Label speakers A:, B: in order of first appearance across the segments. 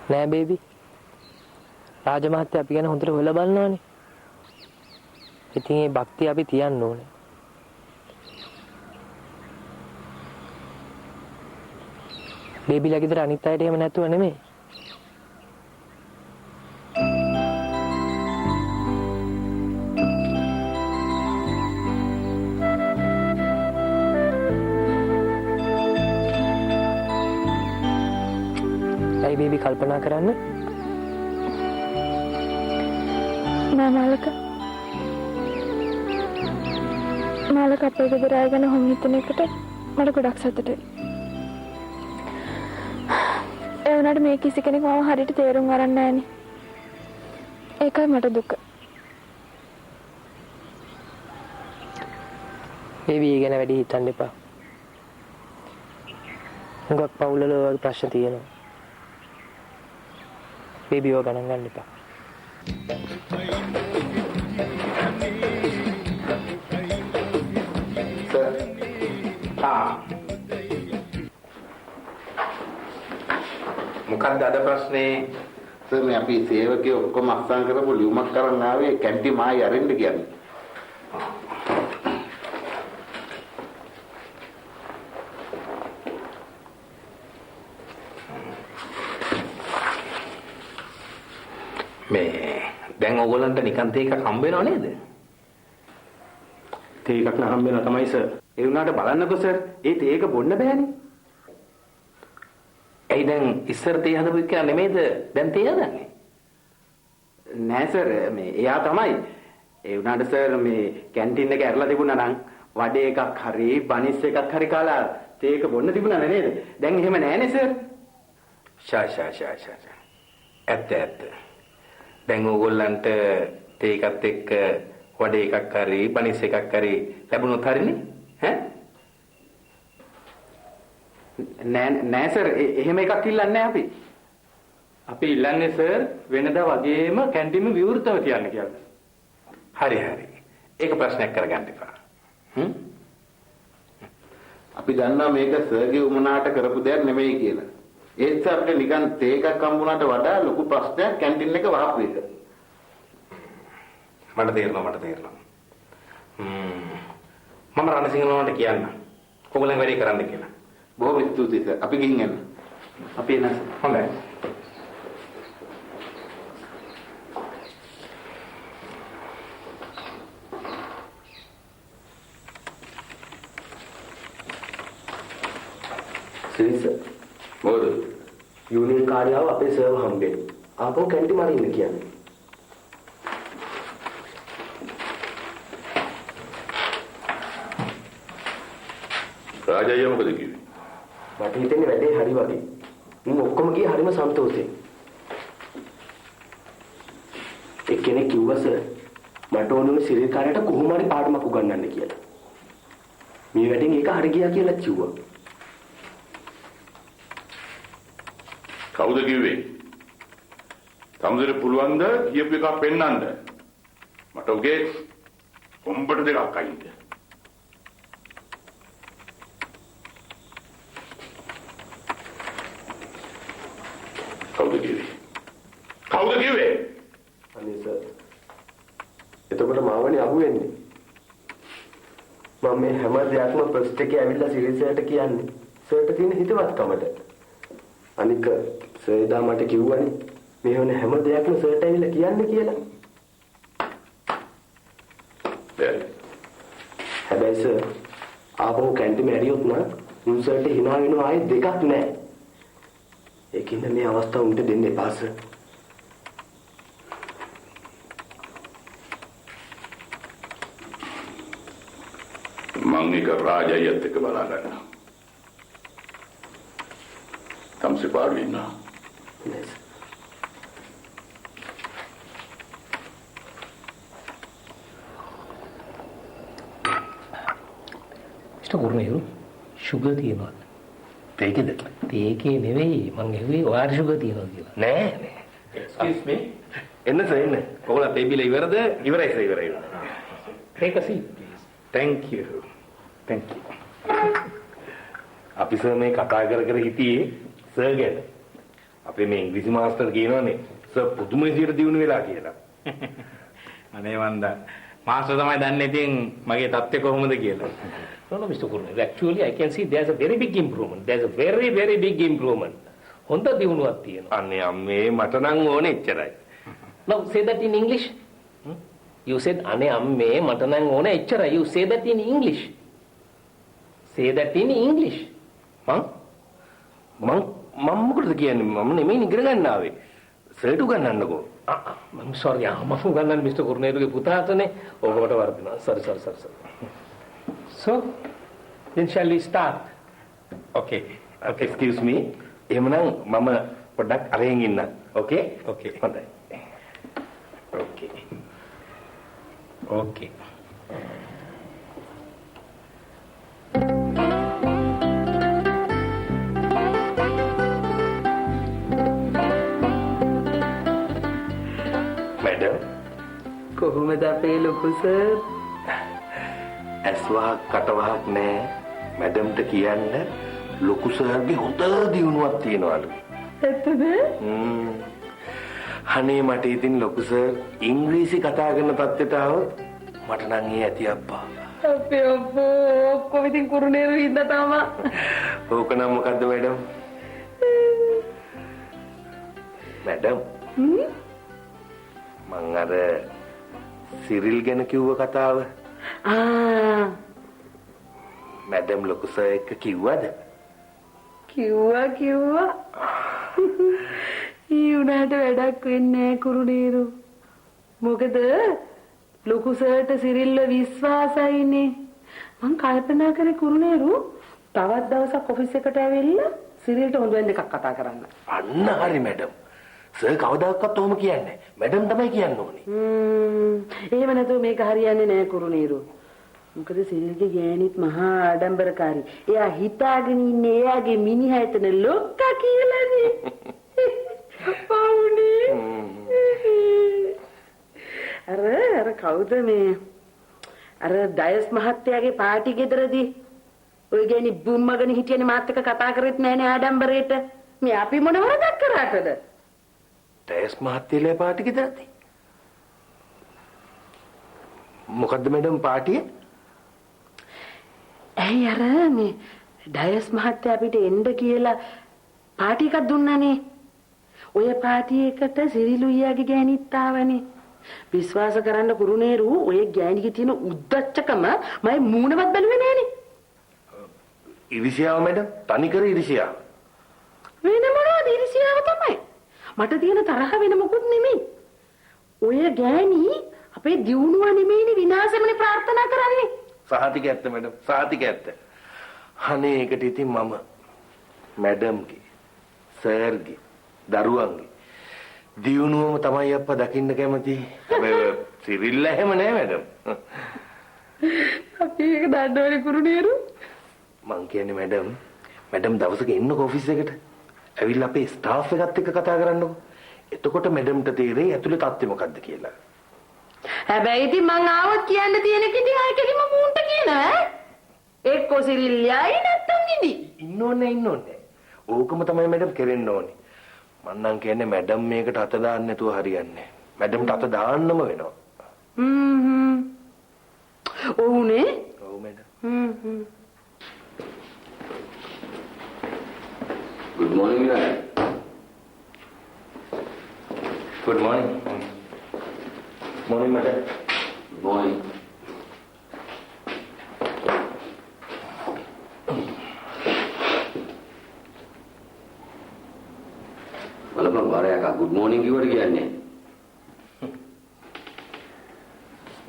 A: නෑ බේබි. රාජ මහත්තයා අපි ගැන හොඳට හොයලා බලනවානේ. ඉතින් මේ භක්තිය අපි තියන්න ඕනේ. බේබිලා ගෙදර අනිත් අයට එහෙම නැතුව නෙමෙයි. ඇයි බේබි කල්පනා කරන්න?
B: නෑ මාලක අපේ ගෙදර අය ගැන හොම් හිතන එකට මට ගොඩක් සතුටුයි. ඒ වුණාට මේ කිසි කෙනෙක් මම හරියට තේරුම් ගන්න නෑනේ. ඒකයි මට දුක.
A: බේබි ගැන වැඩි හිතන්න එපා. හුඟක් පවුලල වගේ ප්‍රශ්න තියෙනවා. බේබි ඔය ගණන් ගන්න එපා.
C: මොකක්ද අද ප්‍රශ්නේ?
D: සර් මේ අපි සේවකයෝ ඔක්කොම අස්සම් කරපු ලියුමක් කරන් ආවේ කැන්ටි මායි අරින්න කියන්නේ.
C: මේ දැන් ඕගොල්ලන්ට නිකන් තේ එකක් හම්බ වෙනව නේද?
E: තේ එකක් නම් හම්බ වෙනවා තමයි සර්.
C: ඒ වුණාට බලන්නකෝ සර්, ඒ තේ එක බොන්න බෑනේ. ඇයි දැන් ඉස්සර තේ හදපු එක නෙමෙයිද දැන් තේ හදන්නේ?
E: නෑ සර් මේ එයා තමයි. ඒ වුණාට සර් මේ කැන්ටින් එක ඇරලා තිබුණා නම් වඩේ එකක් හරි බනිස් එකක් හරි කාලා තේ එක බොන්න තිබුණා නේද? දැන් එහෙම නෑනේ සර්.
C: ඇත්ත. දැන් ඕගොල්ලන්ට තේ එකත් එක්ක වඩේ එකක් හරි බනිස් එකක් හරි ලැබුණොත් හරිනේ ඈ?
E: නෑ සර් එහෙම එකක් ඉල්ලන්නේ නෑ අපි. අපි ඉල්ලන්නේ සර් වෙනදා වගේම කැන්ටින් විවෘතව තියන්න කියලා.
C: හරි. ඒක ප්‍රශ්නයක් කරගන්න එපා.
D: අපි දන්නවා මේක සර්ගේ උමනාට කරපු දෙයක් නෙමෙයි කියලා. ඒත් අපිට නිකන් තේ එකක් හම්බුණාට වඩා ලොකු ප්‍රශ්නයක් කැන්ටින් එක වහපු එක.
C: මට තේරෙනවා. මම රණසිංහලවන්ට කියන්න. ඔයගොල්ලන් වැඩේ කරන්න කියලා.
D: බොහොම ස්තුතියි සර්. අපි ගිහින් යන්න.
E: අපි එනවා.
C: හොඳයි.
E: සර්
D: මොකද?
E: යුනියන් කාර්යාව අපේ සර්ව හම්බෙන්නේ. ආපහු කැන්ටින් මාරින්න කියන්නේ.
D: රාජය මොකද කිව්වේ?
E: මට හිතෙන්නේ වැඩේ හරි වගේ. මම ඔක්කොම ගියේ හරිම සන්තෝෂයෙන්. එක්කෙනෙක් කිව්වා සර් මට ඕනේ සිරිල් කාර්යයට කොහොම හරි පාඩමක් උගන්වන්න කියලා. මේ වැඩෙන් ඒක හරි ගියා කියලා කිව්වා.
F: කවුද කිව්වේ? සමුදේ පුළුවන්ද කියපු එකක් පෙන්නන්න? මට උගේ කොම්බට දෙකක් අයින්ද? කවුද කිව්වේ?
E: අනේ සර්. එතකොට මාවනේ අහුවෙන්නේ. මම මේ හැම දෙයක්ම ප්‍රොජෙක්ට් එකේ ඇවිල්ලා සිරිල් සර්ට කියන්නේ. සර්ට තියෙන හිතවත්කමට. අනික සර් එදා මට කිව්වනේ මේ වෙන හැම දෙයක්ම සර්ට ඇවිල්ලා කියන්න කියලා. හැබැයි සර් ආපහු කැන්ටින් ඇරියොත් නම් උන් සර්ට hina වෙනවා ආයේ දෙකක් නෑ. ඒකින්ද මේ අවස්ථාව උන්ට දෙන්න එපා සර්.
F: මම එක රාජයත් එක්ක බලා ගන්නවා. තමසේ පාඩු ඉන්නවා.
E: Yes.
A: Mr. Gurneeru, sugar තියෙනවා.
C: තේකද?
A: තේකේ නෙවෙයි මං ඇහුවේ ඔයාට sugar තියෙනවා කියලා.
C: නෑ. Excuse me. එන්න සර් එන්න. ඔයගොල්ලෝ බේබිලා ඉවරද? ඉවරයි සර් ඉවරයි.
A: Take a seat, please.
C: Thank you. අපි සර් මේ කතා කර හිටියේ සර් ගැන. අපේ මේ ඉංග්‍රීසි මාස්ටර් කියනවානේ සර් පුදුම විදියට දිනු වෙලා කියලා.
G: අනේ වන්දා මාස්ටර් තමයි දන්නේ ඉතින් මගේ තත්ත්වය කොහොමද කියලා.
C: No, no, Mr. Kurner. Actually, I can see there's a very big improvement. There's a very, very big improvement. හොඳ දියුණුවක් තියෙනවා. අනේ අම්මේ මට නම් ඕනේ එච්චරයි. Now say that in English. You said අනේ අම්මේ මට නම් ඕනේ එච්චරයි. You say that in English. Say that in English. මම මොකටද කියන්නේ? මම නෙමෙයි ඉගෙන ගන්න ආවේ. සර්ට උගන්වන්නකෝ. I'm sorry. මම උගන්වන්න මිස්ටර් කුර්නේරුගේ පුතාටනේ. ඕකට වර්ධිනවා. Sorry. So, then shall we start? Okay. Excuse me. එහෙමනම් මම පොඩ්ඩක් අරගෙන ඉන්න. Okay?
G: Okay.
C: හොඳයි. Okay. Madam,
A: කොහොමද අපේ ලොකු සර්?
C: ඇස්වහක් කටවහක් නෑ. මැඩම්ට කියන්න ලොකු සර්ගේ හොඳ දියුණුවක් තියෙනවලු.
A: ඇත්තද?
C: අනේ මට ඉතින් ලොකු සර් ඉංග්‍රීසි කතා කරන තත්ත්වයට આવොත් මට නම් ඒ ඇති අප්පා.
A: අපේ ඔබෝ ඔක්කොම ඉතින් කුරුණේරු හින්දා තමයි.
C: ඕක නම් මොකද්ද මැඩම්? මැඩම් මං අර සිරිල් ගැන කිව්ව කතාව මැඩම් ලොකු සර් එක්ක කිව්වද?
A: කිව්වා. ඊ උනාට වැඩක් වෙන්නේ නැහැ කුරුණේරු. මොකද ලොකු සර්ට සිරිල්ව විශ්වාසයිනේ. මං කල්පනා කරේ කුරුණේරු තවත් දවසක් ඔෆිස් එකට ඇවිල්ලා සිරිල්ට හොඳෙන් දෙකක් කතා කරන්න.
C: අන්න හරි මැඩම්. සර් කවදාකවත් ඔහොම කියන්නේ නැහැ. මැඩම් තමයි කියන්න ඕනේ.
A: එහෙම නැතුව මේක හරියන්නේ නැහැ කුරුණේරු. මොකද සිරිල්ගේ ගෑණිත් මහා ආඩම්බරකාරී. එයා හිතාගෙන ඉන්නේ එයාගේ මිනිහා එතන ලොක්කා කියලානේ. පවුනේ. අර කවුද මේ අර ඩයස් මහත්තයාගේ පාටි ගෙදරදී ඔය ගෑණි බුම්මගෙන හිටියනේ මාත් එක්ක කතා කරෙත් නැහනේ ආඩම්බරේට. මේ අපි මොන වරදක් කරාටද?
C: ඩයස් මහත්තයලා පාටි ගෙදරදී. මොකද්ද මැඩම් පාටිය?
A: ඇයි අර මේ ඩයස් මහත්තයා අපිට එන්න කියලා පාටි එකක් දුන්නානේ. ඔය පාටි එකට සිරිලුයියාගේ ගෑණිත් ආවනේ. විශ්වාස කරන්න කුරුණේරු ඔය ගෑණිගේ තියෙන උද්දච්චකම මම මූණවත් බැලුවේ නෑනේ.
C: ඉරිසියාව මැඩම්, තනිකර ඉරිසියාව.
A: වෙන මොනවද ඉරිසියාව තමයි. මට තියෙන තරහ වෙන මොකුත් නෙමෙයි. ඔය ගෑණි අපේ දියුණුව නෙමෙයිනේ විනාශෙමනේ ප්‍රාර්ථනා කරන්නේ.
C: සහතික ඇත්ත මැඩම්, සහතික ඇත්ත. අනේ ඒකට ඉතින් මම මැඩම්ගේ, සර්ගේ, දරුවන්ගේ දියුණුවම තමයි අප්පා දකින්න කැමති. හැබැයි සිරිල්ල එහෙම නෑ මැඩම්.
A: අපි ඒක දන්නවනේ කුරුණේරු.
C: මං කියන්නේ මැඩම් දවසක එන්නකො ඔෆිස් එකට. ඇවිල්ලා අපේ ස්ටාෆ් එකත් එක්ක කතා කරන්නකො. එතකොට මැඩම්ට තේරෙයි ඇතුලේ තත්ත්වය මොකද්ද කියලා.
A: හැබැයි ඉතින් මං ආවොත් කියන්න තියෙන කිදි ආයෙ කෙලිම මූන්ට කියනවා ඈ. එක්ක සිරිල්යයි නැත්තම් නිදි.
C: ඉන්න ඕනේ. ඕකම තමයි මැඩම් කෙරෙන්න ඕනේ. මං නම් කියන්නේ මැඩම් මේකට අත දාන්න නැතුව හරියන්නේ නැහැ. මැඩම්ට අත දාන්නම වෙනවා.
A: ඔව්නේ.
C: ඔව් madam.
E: Good morning, Vinay.
C: Good morning. Morning, madam.
E: Good morning. බලපන් බාරයක good morning කිව්වට කියන්නේ.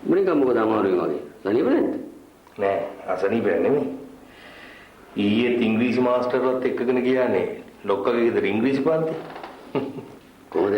E: මොනිකම් මොකද අමාරුයි වගේ. සනීප නැද්ද?
C: නෑ, අසනීප නෙමෙයි. ඊයේ ඉංග්‍රීසි මාස්ටර්වත් එක්කගෙන ගියානේ. ලොක්කගේ ගෙදර ඉංග්‍රීසි පන්ති.
E: කොහොමද